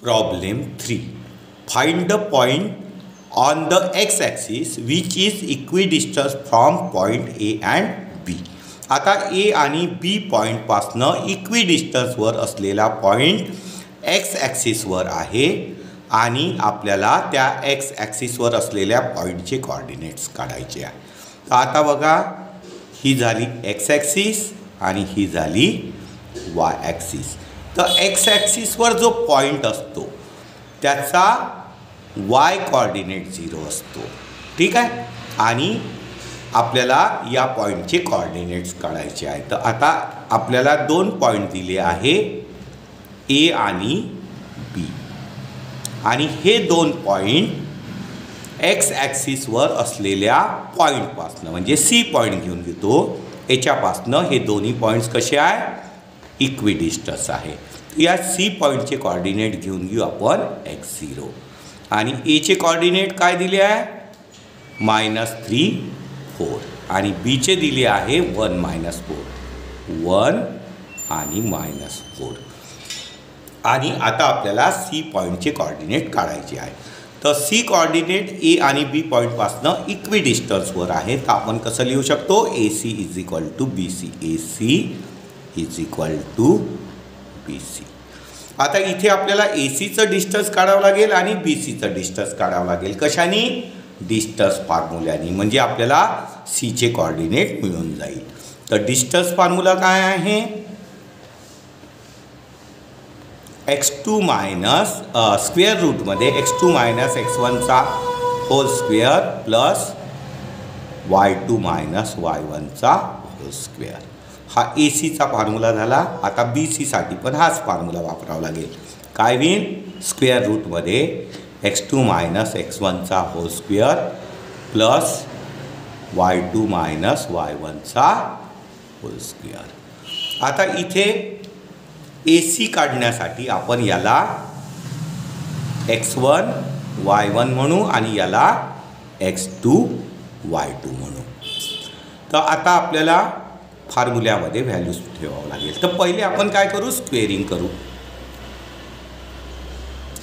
Problem 3. Find the point on the x-axis which is equidistant from point A and B. आता A आणि B पॉईंटपासनं इक्विडिस्टन्सवर असलेला point x ॲक्सिसवर आहे आणि आपल्याला त्या एक्स ॲक्सिसवर असलेल्या पॉईंटचे कोऑर्डिनेट्स काढायचे आहे. तर आता बघा, ही झाली एक्स ॲक्सिस आणि ही झाली वाय ॲक्सिस. तर एक्स ॲक्सिसवर जो पॉईंट असतो त्याचा वाय कोऑर्डिनेट 0 असतो. ठीक आहे. आणि आपल्याला या पॉईंटचे कोऑर्डिनेट्स काढायचे आहेत. तर आता आपल्याला दोन पॉईंट दिले आहे, ए आणि बी, आणि हे दोन पॉईंट एक्स ॲक्सिसवर असलेल्या पॉईंटपासनं म्हणजे सी पॉईंट घेऊन घेतो, याच्यापासनं हे दोन्ही पॉईंट्स कसे आहे, इक्विडिस्टन्स आहे. या सी पॉईंटचे कोऑर्डिनेट घेऊन घेऊ आपण x0 आणि एचे कोऑर्डिनेट काय दिले आहे, -3 4 आणि बीचे दिले आहे 1 4 1 आणि -4. आणि आता आपल्याला सी पॉईंटचे कोऑर्डिनेट काढायचे आहे. तर सी कोऑर्डिनेट ए आणि बी पॉईंटपासनं इक्विडिस्टन्सवर आहे. तर आपण कसं लिहू शकतो, AC = BC, AC = BC. आता इथे आपल्याला ACचं डिस्टन्स काढावं लागेल आणि BCचं डिस्टन्स काढावं लागेल. कशाने, डिस्टन्स फॉर्म्युल्याने. म्हणजे आपल्याला सीचे कोऑर्डिनेट मिळून जाईल. तर डिस्टन्स फॉर्म्युला काय आहे, x2 - स्क्वेअर रूटमध्ये x2 - x1चा होल स्क्वेअर प्लस y2 - y1चा होल स्क्वेअर. हा ACचा फॉर्म्युला झाला. आता BCसाठी पण हाच फॉर्म्युला वापरावा लागेल. काय होईल, स्क्वेअर रूटमध्ये x2 - x1चा होल स्क्वेअर प्लस y2 - y1चा होल स्क्वेअर. आता इथे AC काढण्यासाठी आपण याला x1 y1 म्हणू आणि याला x2 y2 म्हणू. तर आता आपल्याला फॉर्म्युल्यामध्ये व्हॅल्यूज ठेवावं लागेल. तर पहिले आपण काय करू, स्क्वेअरिंग करू.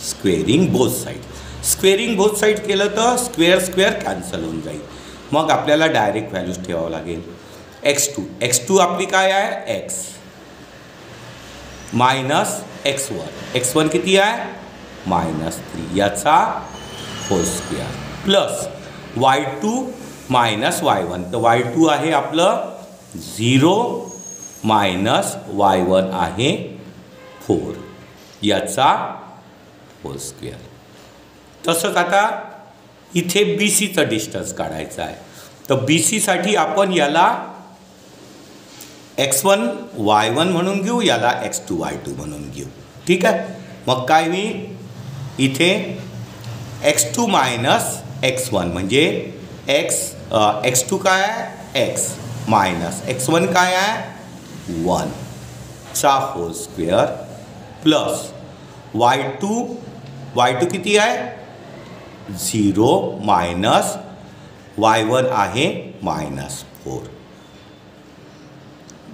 Squaring both side. Squaring both side केलं तर स्क्वेअर स्क्वेअर कॅन्सल होऊन जाईल. मग आपल्याला डायरेक्ट व्हॅल्यूज ठेवावं लागेल. x2 आपली काय आहे, x -x1 किती आहे, -3 याचा whole square plus y2 - y1. तर y2 आहे आपलं 0 -y1 आहे 4 याचा होल स्क्वेअर. तसंच आता इथे BCचं डिस्टन्स काढायचं आहे. तर BCसाठी आपण याला x1 y1 म्हणून घेऊ, याला x2 y2 म्हणून घेऊ. ठीक आहे. मग काय मी इथे x2 - x1 म्हणजे x2 काय आहे, x -x1 काय आहे, 1 चा होल स्क्वेअर प्लस y2 किती आहे, 0 -y1 आहे -4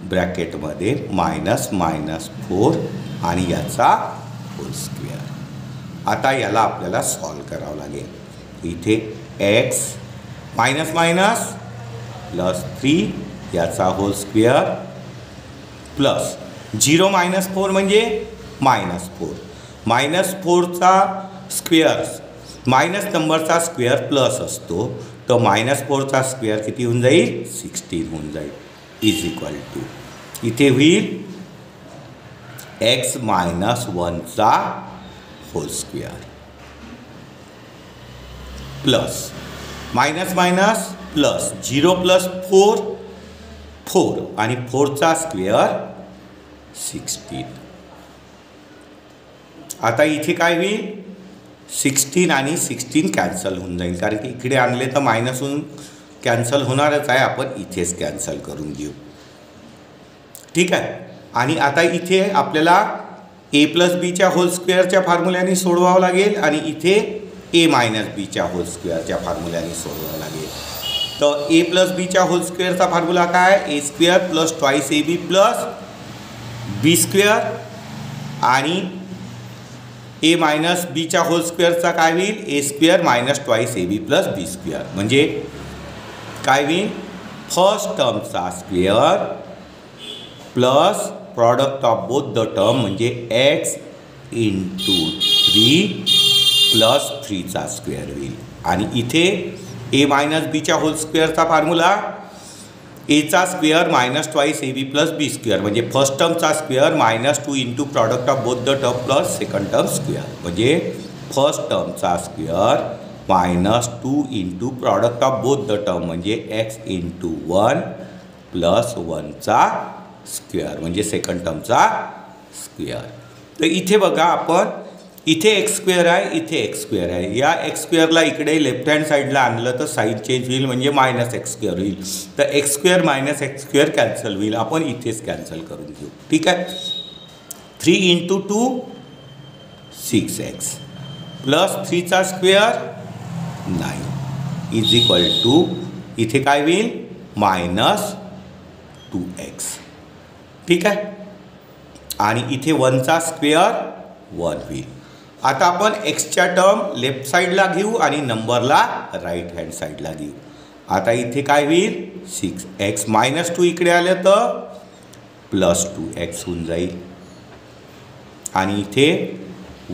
ब्रॅकेटमध्ये -4 आणि याचा होल स्क्वेअर. आता याला आपल्याला सॉल्व करावं लागेल. इथे x -3 याचा होल स्क्वेअर प्लस 0 -4 म्हणजे -4चा स्क्वेअर मायनस नंबरचा स्क्वेअर प्लस असतो. तर -4चा स्क्वेअर किती होऊन जाईल, 16 होऊन जाईल. इथे होईल x -1चा होल स्क्वेअर प्लस प्लस 0 + 4 आणि 4चा स्क्वेअर 16. आता इथे काय होईल, 16 आणि 16 कॅन्सल होऊन जाईल, कारण की इकडे आणले तर मायनस होऊन कॅन्सल होणारच आहे. आपण इथेच कॅन्सल करून घेऊ. ठीक आहे. आणि आता इथे आपल्याला a + bच्या होल स्क्वेअरच्या फॉर्म्युल्याने सोडवावं लागेल आणि इथे a - bच्या होल स्क्वेअरच्या फॉर्म्युल्याने सोडवावं लागेल. तर a + bच्या होल स्क्वेअरचा फॉर्म्युला काय, a² + 2ab + b² आणि ए मायनस बीच्या होल स्क्वेअरचा काय होईल a square minus twice a b plus b square म्हणजे काय होईल फर्स्ट टर्मचा square plus product of both the term म्हणजे एक्स इंटू 3 प्लस 3चा स्क्वेअर होईल आणि इथे ए मायनस बीच्या होल स्क्वेअरचा फॉर्म्युला एचा square minus twice a b plus b square म्हणजे फर्स्ट टर्मचा square minus 2 into product of both the term plus second term square म्हणजे फर्स्ट टर्मचा square minus 2 into product of both the term म्हणजे x into 1 plus 1चा square म्हणजे second टर्मचा square. तर इथे बघा आपण इथे एक्स स्क्वेअर आहे इथे एक्स स्क्वेअर आहे या एक्स स्क्वेअरला इकडे लेफ्ट हँड साईडला आणलं तर साईन चेंज होईल म्हणजे मायनस एक्स स्क्वेअर होईल. तर x square minus x square cancel होईल आपण इथेच कॅन्सल करून घेऊ. ठीक आहे 3 इंटू 2 6x प्लस 3चा स्क्वेअर 9 इज इक्वल टू इथे काय होईल मायनस 2x. ठीक आहे आणि इथे 1चा स्क्वेअर 1 होईल. आता आपण एक्सच्या टर्म लेफ्ट साईडला घेऊ आणि नंबरला राईट हँड साईडला घेऊ. आता इथे काय होईल 6x मायनस 2 इकडे आलं तर प्लस 2x होऊन जाईल आणि इथे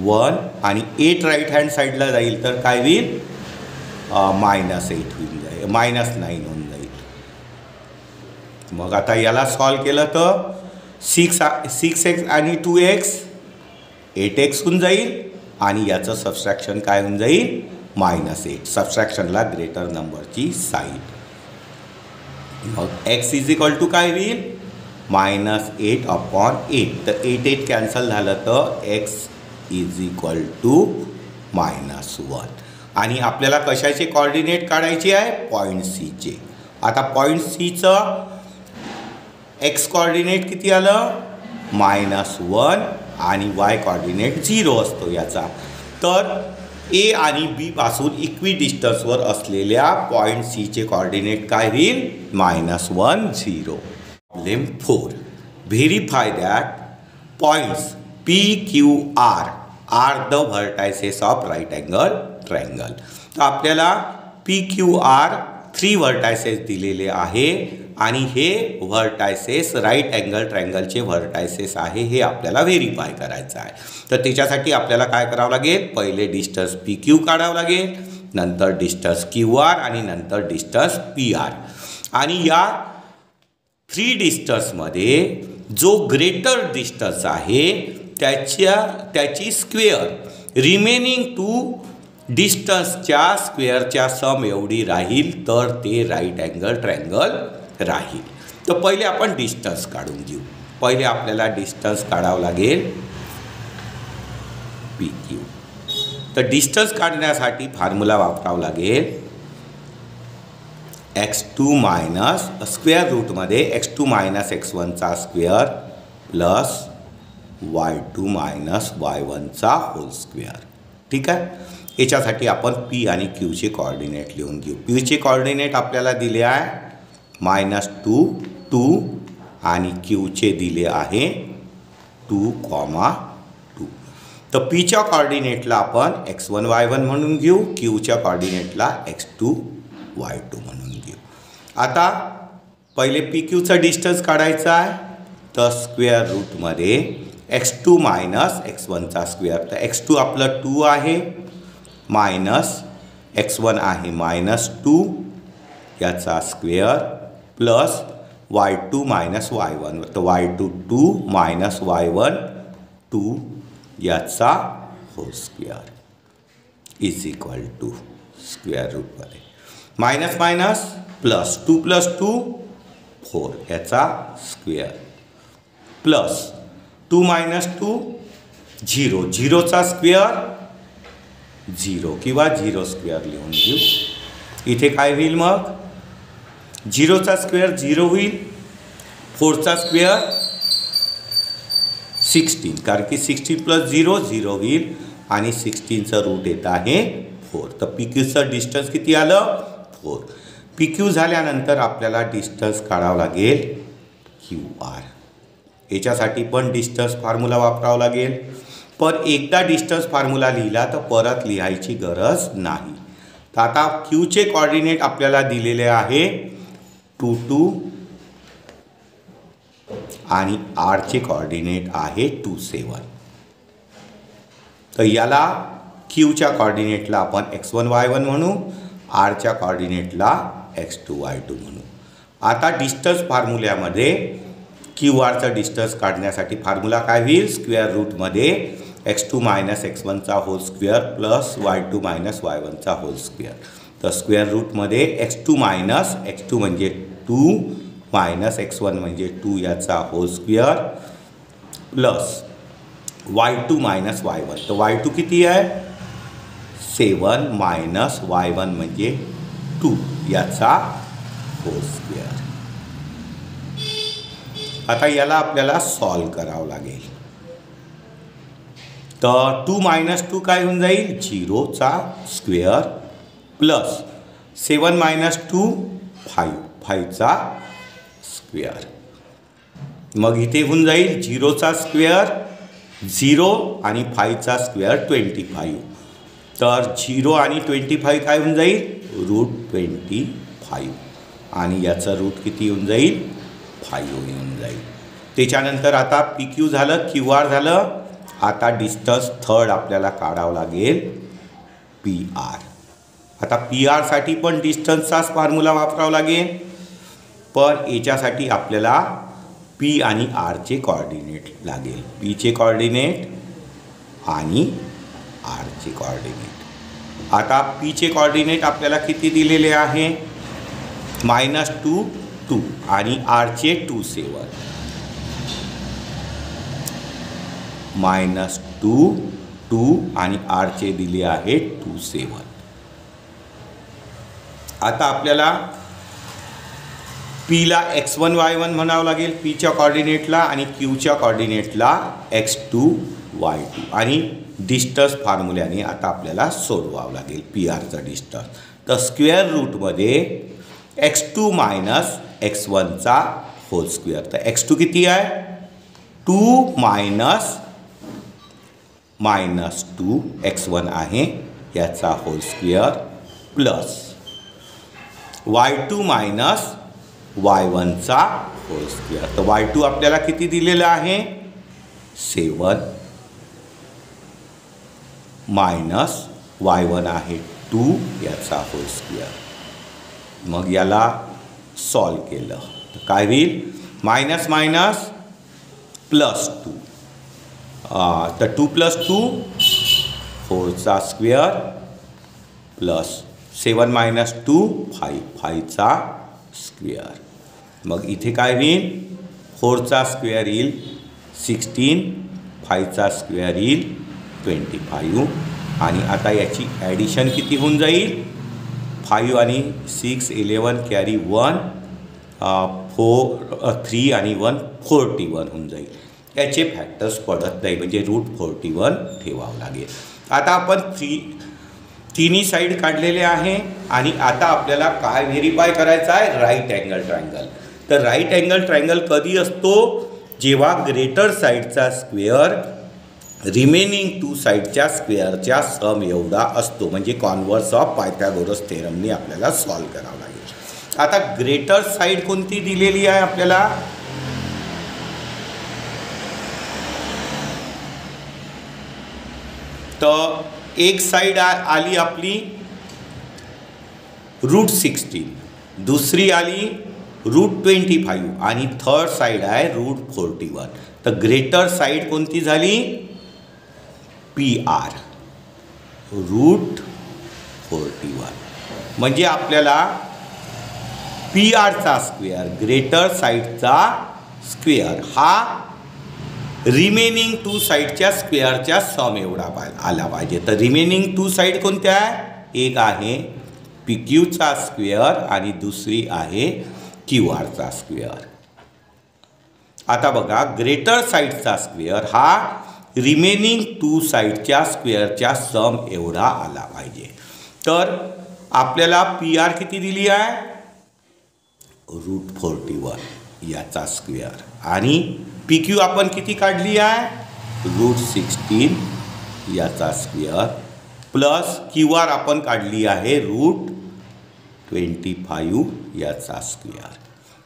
1 आणि 8 राईट हँड साईडला जाईल तर काय होईल मायनस 8 होऊन जाईल मायनस 9 होऊन जाईल. मग आता याला सॉल्व केलं तर 6x आणि 2x 8x होऊन जाईल आणि याचं सबस्ट्रॅक्शन काय होऊन जाईल -8 सबस्ट्रॅक्शनला ग्रेटर नंबरची साईड. मग x इज इक्वल टू काय होईल -8 अपॉन 8 तर 8 कॅन्सल झालं तर x इज इक्वल टू -1 आणि आपल्याला कशाचे कॉर्डिनेट काढायचे आहे पॉईंट सीचे. आता पॉईंट सीचं एक्स कॉर्डिनेट किती आलं -1 आणि वाय कॉर्डिनेट 0 असतो याचा. तर ए आणि बी पासून इक्वी डिस्टन्सवर असलेल्या पॉईंट सीचे कॉर्डिनेट काय होईल -1 0. Problem 4 verify that points P Q R the vertices of right angle triangle. तर आपल्याला पी क्यू आर 3 व्हर्टायसेस दिलेले आहे आणि हे व्हर्टायसेस राईट अँगल ट्रायंगलचे व्हर्टायसेस आहे हे आपल्याला व्हेरीफाय करायचं आहे. तर त्याच्यासाठी आपल्याला काय करावं लागेल पहिले डिस्टन्स पी क्यू काढावं लागेल नंतर डिस्टन्स क्यू आर आणि नंतर डिस्टन्स पी आर आणि या 3 डिस्टन्समध्ये जो ग्रेटर डिस्टन्स आहे त्याची स्क्वेअर रिमेनिंग 2 डिस्टन्सच्या स्क्वेअरच्या सम एवढी राहील तर ते राईट अँगल ट्रायंगल राहील. तर पहिले आपण डिस्टन्स काढून घेऊ. पहिले आपल्याला डिस्टन्स काढावं लागेल पी क्यू. तर डिस्टन्स काढण्यासाठी फॉर्म्युला वापरावं लागेल x2 मायनस स्क्वेअर रूटमध्ये x2 मायनस x1चा स्क्वेअर प्लस y2 मायनस y1चा होल स्क्वेअर. ठीक आहे याच्यासाठी आपण पी आणि क्यूचे कॉर्डिनेट लिहून घेऊ. पीचे कॉर्डिनेट आपल्याला दिले आहे -2 2 आणि क्यूचे दिले आहे 2, 2. तर पीच्या कॉर्डिनेटला आपण x1 y1 म्हणून घेऊ क्यूच्या कॉर्डिनेटला x2 y2 म्हणून घेऊ. आता पहिले पी क्यूचा डिस्टन्स काढायचा आहे तर स्क्वेअर रूटमध्ये x2 मायनस x1चा स्क्वेअर तर x2 आपलं 2 आहे मायनस x1 आहे -2 याचा square plus y2 minus y1 तर y2 2 मायनस y1 2 याचा whole square is equal to square रूटमध्ये मायनस मायनस प्लस 2 प्लस 2 4 याचा स्क्वेअर प्लस 2 मायनस 2 0 0चा स्क्वेअर 0 किंवा 0 स्क्वेअर लिहून घेऊ. इथे काय होईल मग 0चा स्क्वेअर 0 होईल 4चा स्क्वेअर 16 कारण की 16 प्लस 0 0 होईल आणि 16चं रूट येत आहे 4. तर पी क्यूचं डिस्टन्स किती आलं 4. पी क्यू झाल्यानंतर आपल्याला डिस्टन्स काढावं लागेल क्यू आर. याच्यासाठी पण डिस्टन्स फॉर्म्युला वापरावं लागेल पण एकदा डिस्टन्स फॉर्म्युला लिहिला तर परत लिहायची गरज नाही. तर आता क्यूचे कॉर्डिनेट आपल्याला दिलेले आहे 2 2 आणि आरचे कॉर्डिनेट आहे 2 7. तर याला क्यूच्या कॉर्डिनेटला आपण x1 y1 म्हणू, आरच्या कॉर्डिनेटला x2 y2 म्हणू. आता डिस्टन्स फॉर्म्युल्यामध्ये क्यू आरचं डिस्टन्स काढण्यासाठी फॉर्म्युला काय होईल, स्क्वेअर रूटमध्ये x2 - x1चा होल स्क्वेअर प्लस y2 - y1चा होल स्क्वेअर. तर स्क्वेअर रूटमध्ये x2 म्हणजे 2 मायनस x1 म्हणजे 2 याचा whole square plus y2 - y1. तर y2 किती आहे 7 मायनस y1 म्हणजे 2 याचा होल स्क्वेअर. आता याला आपल्याला सॉल्व करावं लागेल. तर 2 - 2 काय होऊन जाईल 0चा स्क्वेअर प्लस 7 - 2 5 5चा स्क्वेअर. मग इथे होऊन जाईल 0चा स्क्वेअर 0 आणि 5चा स्क्वेअर 25. तर 0 आणि 25 काय होऊन जाईल √25 आणि याचं रूट किती येऊन जाईल 5 येऊन जाईल. त्याच्यानंतर आता पी क्यू झालं, क्यू आर झालं. आता डिस्टन्स थर्ड आपल्याला काढावं लागेल पी आर. आता पी आरसाठी पण डिस्टन्सचाच फॉर्म्युला वापरावा लागेल, पण याच्यासाठी आपल्याला पी आणि आरचे कॉर्डिनेट लागेल. पीचे कॉर्डिनेट आणि आरचे कॉर्डिनेट. आता पीचे कॉर्डिनेट आपल्याला किती दिलेले आहे -2 2 आणि आरचे 2 7. -2 2 आणि आरचे दिले आहे 2 7. आता आपल्याला पीला x1 y1 म्हणावं लागेल पीच्या कॉर्डिनेटला आणि क्यूच्या कॉर्डिनेटला x2 y2 आणि डिस्टन्स फॉर्म्युल्याने आता आपल्याला सोडवावं लागेल पी आरचं डिस्टन्स. तर स्क्वेअर रूटमध्ये x2 - x1चा होल स्क्वेअर. तर x2 किती आहे 2 - -2 x1 आहे याचा होल स्क्वेअर प्लस y2 - y1चा होल स्क्वेअर. तर y2 आपल्याला किती दिलेला आहे 7 मायनस y1 आहे 2 याचा होल स्क्वेअर. मग याला सॉल्व केलं तर काय होईल मायनस मायनस प्लस 2. तर 2 + 2 4चा स्क्वेअर प्लस 7 - 2 5 5चा स्क्वेअर. मग इथे काय होईल 4चा स्क्वेअर येईल 16 5चा स्क्वेअर येईल 25 आणि आता याची ॲडिशन किती होऊन जाईल 5 आणि 6 11 कॅरी 1 4 3 आणि 1 41 होऊन जाईल. याचे फॅक्टर्स पडत नाही म्हणजे √41 ठेवावं लागेल. आता आपण तिन्ही साईड काढलेले आहे आणि आता आपल्याला काय व्हेरीफाय करायचं आहे राईट अँगल ट्रायंगल. तर राईट अँगल ट्रायंगल कधी असतो जेव्हा ग्रेटर साईडचा स्क्वेअर रिमेनिंग 2 साईडच्या स्क्वेअरच्या सम एवढा असतो म्हणजे कॉन्व्हर्स ऑफ पायथागोरस थेरमने आपल्याला सॉल्व करावं लागेल. आता ग्रेटर साईड कोणती दिलेली आहे आपल्याला तर एक साईड आली आपली √16 दुसरी आली √25 आणि थर्ड साईड आहे √41. तर ग्रेटर साईड कोणती झाली पी आर √41 म्हणजे आपल्याला पी आरचा स्क्वेअर ग्रेटर साईडचा स्क्वेअर हा रिमेनिंग 2 साईडच्या स्क्वेअरच्या सम एवढा आला पाहिजे. तर रिमेनिंग 2 साईड कोणत्या आहे एक आहे पी क्यूचा स्क्वेअर आणि दुसरी आहे क्यू आरचा स्क्वेअर. आता बघा ग्रेटर साईडचा स्क्वेअर हा रिमेनिंग 2 साईडच्या स्क्वेअरच्या सम एवढा आला पाहिजे. तर आपल्याला पी आर किती दिली आहे √41 याचा स्क्वेअर आणि पी क्यू आपण किती काढली आहे √16 याचा स्क्वेअर प्लस क्यू आर आपण काढली आहे √25 याचा स्क्वेअर.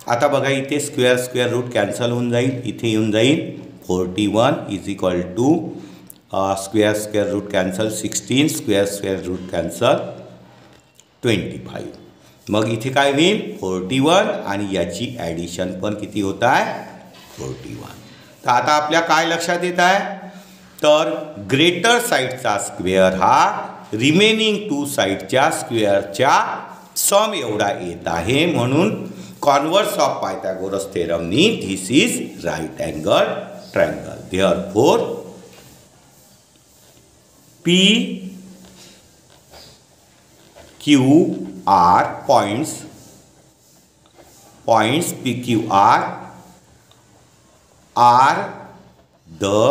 आता बघा इथे स्क्वेअर स्क्वेअर रूट कॅन्सल होऊन जाईल, इथे येऊन जाईल 41 is equal to square square root cancel 16 square square root cancel 25. मग इथे काय होईल 41 आणि याची ॲडिशन पण किती होत आहे 41. तर आता आपल्या काय लक्षात येत आहे तर ग्रेटर साईडचा स्क्वेअर हा रिमेनिंग 2 साईडच्या स्क्वेअरच्या सम एवढा येत आहे. म्हणून कॉन्व्हर्स ऑफ पायथागोरस थेरमनी this is right angle triangle. Therefore P Q R points P Q R the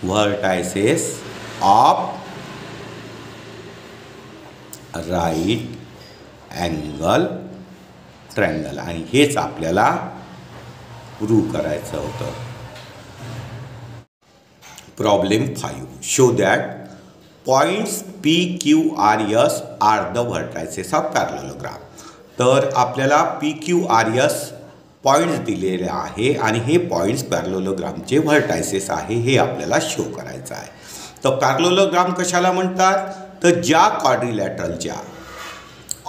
vertices of right angle triangle. आणि हेच आपल्याला प्रूव्ह करायचं होतं. Problem 5. Show that points P Q R S are the vertices of parallelogram. तर आपल्याला P Q R S points दिलेले आहे आणि हे पॉइंट्स पॅरलेलोग्रामचे व्हर्टायसेस आहे हे आपल्याला शो करायचं आहे. तर पॅरलेलोग्राम कशाला म्हणतात तर ज्या क्वाड्रिलॅटरलच्या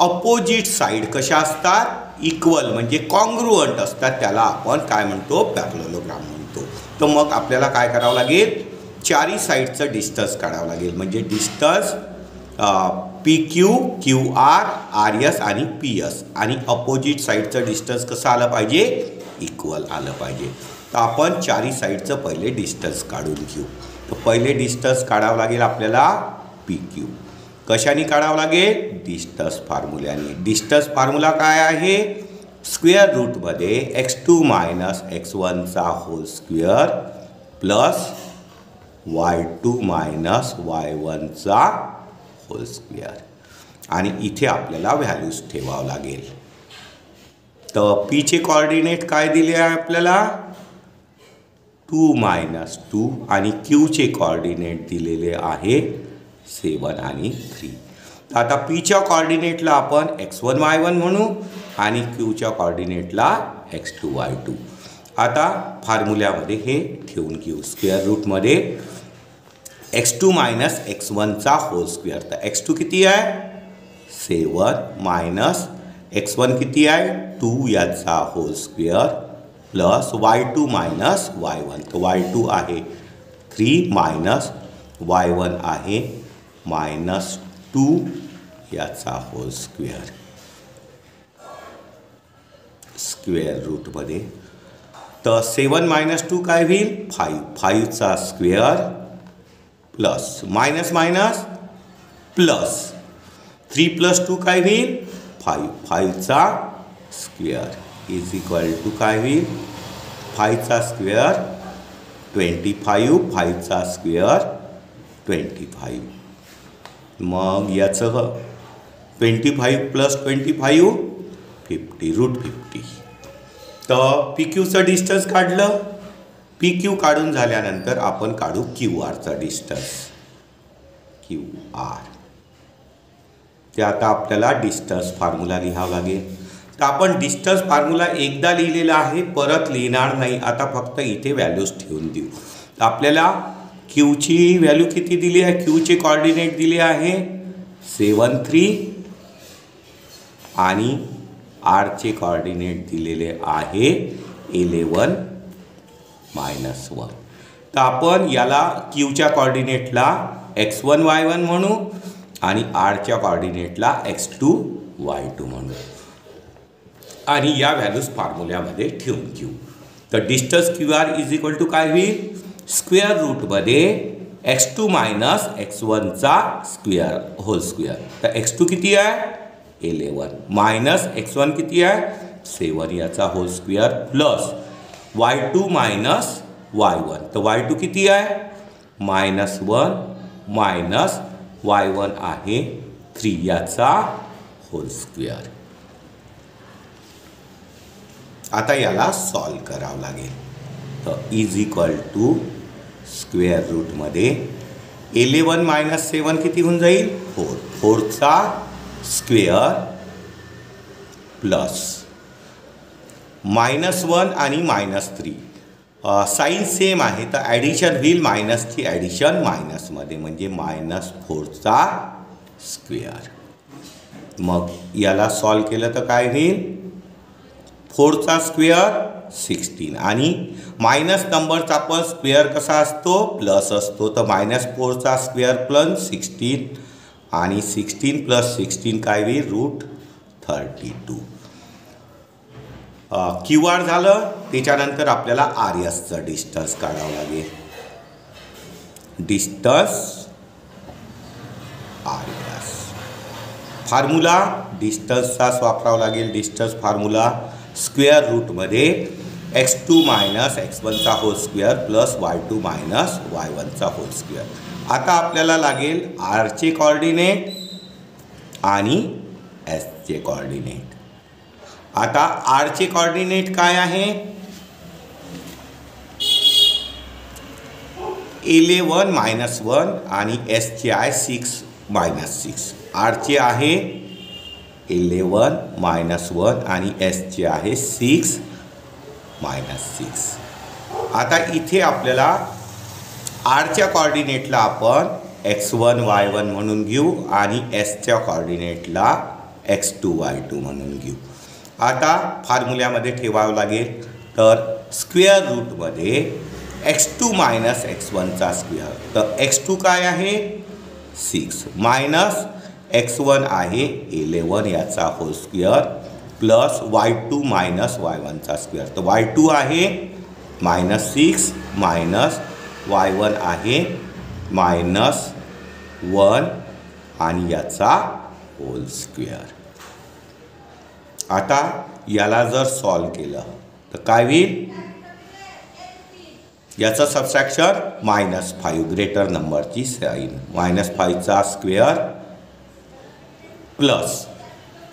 अपोजिट साईड कशा असतात इक्वल म्हणजे कॉन्ग्रुअंट असतात त्याला आपण काय म्हणतो पॅरलेलोग्राम म्हणतो. तर मग आपल्याला काय करावं लागेल चारी साईडचं डिस्टन्स काढावं लागेल. म्हणजे distance P Q Q R R S आणि पी एस आणि अपोजिट साईडचं डिस्टन्स कसं आलं पाहिजे इक्वल आलं पाहिजे. तर आपण चारी साईडचं पहिले डिस्टन्स काढून घेऊ. तर पहिले डिस्टन्स काढावं लागेल आपल्याला पी क्यू. कशाने काढावं लागेल डिस्टन्स फॉर्म्युल्याने. डिस्टन्स फॉर्म्युला काय आहे स्क्वेअर रूटमध्ये x2 - x1चा होल स्क्वेअर प्लस y2 - y1चा होल स्क्वेअर. आणि इथे आपल्याला व्हॅल्यूज ठेवावं लागेल. तर पीचे कॉर्डिनेट काय दिले आहे आपल्याला 2 - 2 आणि क्यूचे कॉर्डिनेट दिलेले आहे 7 आणि 3. आता पीच्या कॉर्डिनेटला आपण x1 y1 म्हणू आणि क्यूच्या कॉर्डिनेटला x2 y2. आता फॉर्म्युल्यामध्ये हे ठेवून घेऊ. स्क्वेअर रूटमध्ये x2 - x1चा होल स्क्वेअर. तर x2 किती आहे 7 मायनस x1 किती आहे 2 याचा whole square plus y2 - y1. तर y2 आहे 3 मायनस y1 आहे -2 याचा होल स्क्वेअर स्क्वेअर रूटमध्ये. तर 7 - 2 काय होईल 5. 5चा square plus minus minus plus 3 + 2 काय होईल 5. 5चा स्क्वेअर इज इक्वल टू काय होईल 5चा स्क्वेअर 25. 5चा स्क्वेअर 25. मग याचं 25 + 25 50 √50. तर पी क्यूचं डिस्टन्स काढलं. पी क्यू काढून झाल्यानंतर आपण काढू क्यू आरचा डिस्टन्स क्यू आर. ते आता आपल्याला डिस्टन्स फॉर्म्युला लिहावं लागेल. तर आपण डिस्टन्स फॉर्म्युला एकदा लिहिलेला आहे परत लिहिणार नाही. आता फक्त इथे व्हॅल्यूज ठेवून देऊ. तर आपल्याला क्यूची व्हॅल्यू किती दिली आहे क्यूचे कॉर्डिनेट दिले आहे 7 3 आणि आरचे कॉर्डिनेट दिलेले आहे 11 -1. तर आपण याला क्यूच्या कॉर्डिनेटला x1 y1 म्हणू आणि आरच्या कॉर्डिनेटला x2 y2 म्हणू आणि या व्हॅल्यूज फॉर्म्युल्यामध्ये ठेवून घेऊ. तर distance Q R is equal to काय होईल स्क्वेअर रूटमध्ये x2 - x1चा स्क्वेअर होल स्क्वेअर. तर x2 किती आहे 11 मायनस x1 किती आहे 7 याचा whole square plus y2 - y1. तर y2 किती आहे -1 मायनस y1 आहे 3 याचा होल स्क्वेअर. आता याला सॉल्व करावं लागेल. तर इज इक्वल टू स्क्वेअर रूटमध्ये 11 - 7 किती होऊन जाईल 4. 4चा स्क्वेअर प्लस -1 आणि -3 साईन सेम आहे तर ॲडिशन होईल. मायनसची ॲडिशन मायनसमध्ये म्हणजे -4चा स्क्वेअर. मग याला सॉल्व केलं तर काय होईल 4चा स्क्वेअर 16 आणि मायनस नंबरचा पण स्क्वेअर कसा असतो प्लस असतो. तर -4चा स्क्वेअर प्लस 16 आणि 16 + 16 काय होईल √32. क्यू आर झालं. त्याच्यानंतर आपल्याला आर एसचं डिस्टन्स काढावं लागेल. डिस्टन्स आर एस फॉर्म्युला डिस्टन्सचाच वापरावा लागेल. डिस्टन्स फॉर्म्युला स्क्वेअर रूटमध्ये x2 - x1चा होल स्क्वेअर प्लस y2 - y1चा होल स्क्वेअर. आता आपल्याला लागेल आरचे कॉर्डिनेट आणि एसचे कॉर्डिनेट. आता आरचे कॉर्डिनेट काय आहे 11 - 1 आणि एसचे आहे 6 - 6. आरचे आहे 11 - 1 आणि एसचे आहे 6 - 6. आता इथे आपल्याला आरच्या कॉर्डिनेटला आपण x1 y1 म्हणून घेऊ आणि एसच्या कॉर्डिनेटला x2 y2 म्हणून घेऊ. आता फॉर्म्युल्यामध्ये ठेवावं लागेल. तर स्क्वेअर रूटमध्ये x2 - x1चा स्क्वेअर. तर x2 काय आहे 6 मायनस x1 आहे 11 याचा होल स्क्वेअर प्लस y2 - y1चा स्क्वेअर. तर y2 आहे -6 मायनस y1 आहे -1 आणि याचा होल स्क्वेअर. आता याला जर सॉल्व केलं तर काय होईल याचं सबट्रॅक्शन -5 ग्रेटर नंबरची साईन -5चा स्क्वेअर प्लस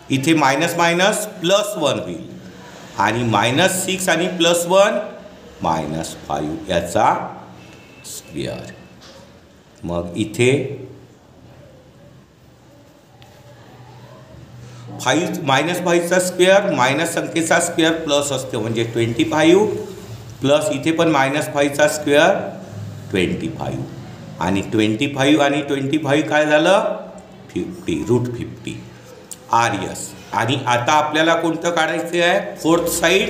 इथे मायनस +1 होईल आणि -6 आणि +1 -5 याचा स्क्वेअर. मग इथे -5चा स्क्वेअर मायनस संख्येचा स्क्वेअर प्लस असते म्हणजे 25 प्लस इथे पण -5चा स्क्वेअर 25 आणि 25 आणि 25 काय झालं 50 √50 आर एस. आणि आता आपल्याला कोणतं काढायचं आहे 4th side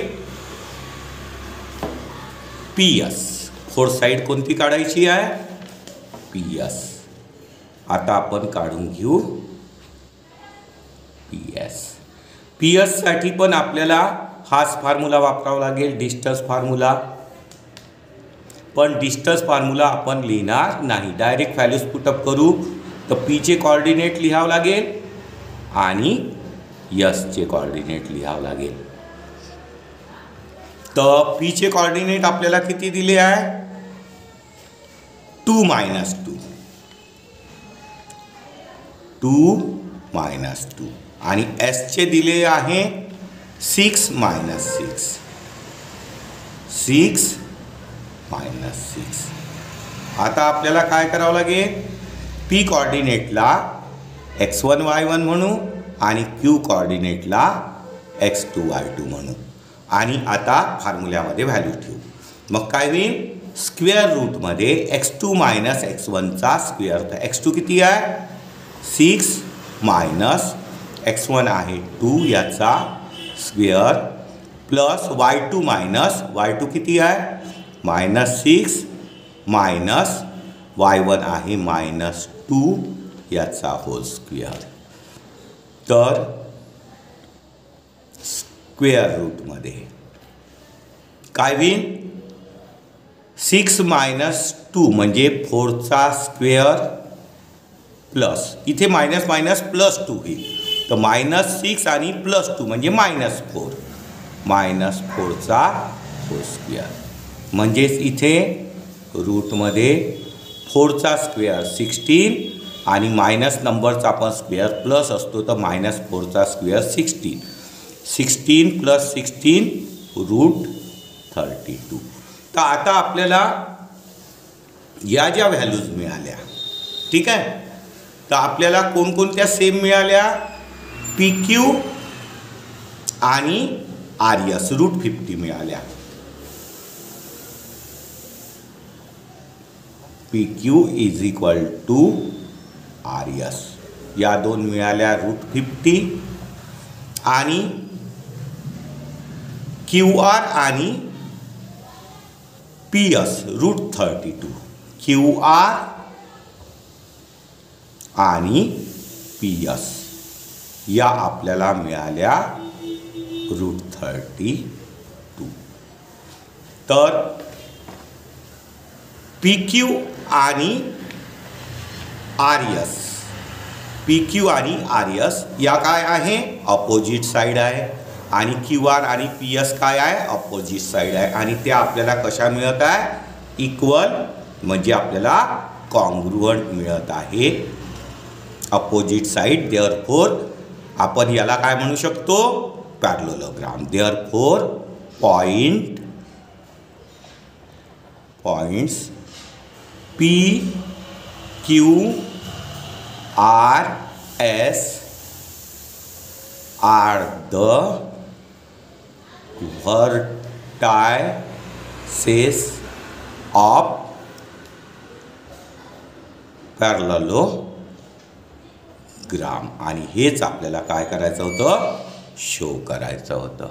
P S. 4th side कोणती काढायची आहे पी एस. आता आपण काढून घेऊ पी एस. पी एससाठी पण आपल्याला हाच फॉर्म्युला वापरावा लागेल डिस्टन्स फॉर्म्युला. पण डिस्टन्स फॉर्म्युला आपण लिहिणार नाही डायरेक्ट व्हॅल्यूज पुटअप करू. तर पीचे कॉर्डिनेट लिहावं लागेल आणि एसचे कॉर्डिनेट लिहावं लागेल. तर पीचे कॉर्डिनेट आपल्याला किती दिले आहे 2 - 2 -2 आणि एसचे दिले आहे 6 - 6 -6. आता आपल्याला काय करावं लागेल पी कॉर्डिनेटला x1 y1 म्हणू आणि क्यू कॉर्डिनेटला x2 y2 म्हणू आणि आता फॉर्म्युल्यामध्ये व्हॅल्यू ठेवू. मग काय होईल स्क्वेअर रूटमध्ये x2 - x1चा स्क्वेअर. तर x2 किती आहे 6 मायनस x1 आहे 2 याचा स्क्वेअर प्लस y2 किती आहे -6 मायनस y1 आहे -2 याचा होल स्क्वेअर. तर स्क्वेअर रूटमध्ये काय होईल 6 - 2 म्हणजे 4चा स्क्वेअर प्लस इथे +2 होईल. तर -6 आणि +2 म्हणजे -4 -4चा होल स्क्वेअर. म्हणजेच इथे रूटमध्ये 4चा स्क्वेअर 16 आणि मायनस नंबरचा आपण स्क्वेअर प्लस असतो तर -4चा स्क्वेअर 16. 16 + 16 √32. तर आता आपल्याला या ज्या व्हॅल्यूज मिळाल्या, ठीक आहे, तर आपल्याला कोणकोणत्या सेम मिळाल्या? PQ आणि RS √50 मिळाल्या. PQ = RS या दोन मिळाल्या √50 आणि QR आणि PS √32. QR आणि PS या आपल्याला मिळाल्या √32. तर PQ आणि RS, PQ आणि RS या काय आहे? अपोजिट साईड आहे. आणि QR आणि PS काय आहे? अपोजिट साईड आहे. आणि त्या आपल्याला कशा मिळत आहे? इक्वल, म्हणजे आपल्याला कॉन्ग्रुअंट मिळत आहे. अपोजिट साईड, देअरफोर आपण याला काय म्हणू शकतो? Parallelogram. Therefore points PQ RS are the vertices of parallelogram. आणि हेच आपल्याला काय करायचं होतं? शो करायचं होतं.